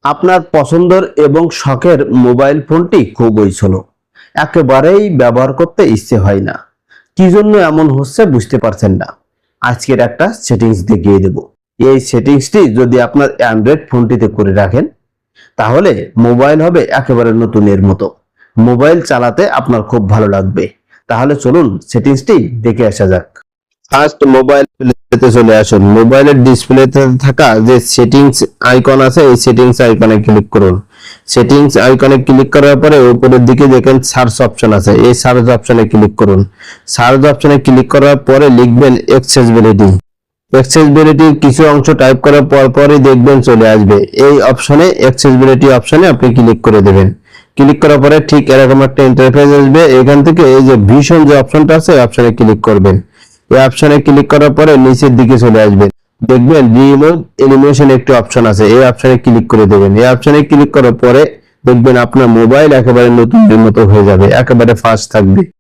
আপনার পছন্দের এবং শখের মোবাইল ফোনটি খুবই স্লো, একেবারেই ব্যবহার করতে ইচ্ছে হয় না। কি জন্য এমন হচ্ছে বুঝতে পারছেন না। আজকের একটা সেটিংস দেখিয়ে দেব। এই সেটিংসটি যদি আপনার অ্যান্ড্রয়েড ফোনটিতে করে রাখেন, তাহলে মোবাইল হবে একেবারে নতুনের মতো। মোবাইল চালাতে আপনার খুব ভালো লাগবে। তাহলে চলুন সেটিংসটি দেখে আসা যাক। ফার্স্ট মোবাইল প্লেতে চলে আসুন। মোবাইলের ডিসপ্লেতে থাকা যে সেটিংস আইকন আছে, এই সেটিংস আইকনে ক্লিক করুন। সেটিংস আইকনে ক্লিক করার পরে উপরের দিকে দেখেন সার্চ অপশন আছে, এই সার্চ অপশনে ক্লিক করুন। সার্চ অপশনে ক্লিক করার পরে লিখবেন অ্যাক্সেসিবিলিটি। অ্যাক্সেসিবিলিটির কিছু অংশ টাইপ করার পরই দেখবেন চলে আসবে এই অপশনে। অ্যাক্সেসিবিলিটি অপশনে আপনি ক্লিক করে দেবেন। ক্লিক করার পরে ঠিক এরকম একটা ইন্টারফেস আসবে। এখান থেকে এই যে ভিশন যে অপশনটা আছে, এই অপশনে ক্লিক করবেন। এই অপশনে ক্লিক করার পরে নিচের দিকে চলে আসবেন, দেখবেন রিমুভ অ্যানিমেশন একটি অপশন আছে, এই অপশনে ক্লিক করে দেবেন। এই অপশনে ক্লিক করার পরে দেখবেন আপনার মোবাইল একেবারে নতুনের মতো হয়ে যাবে, একেবারে ফাস্ট থাকবে।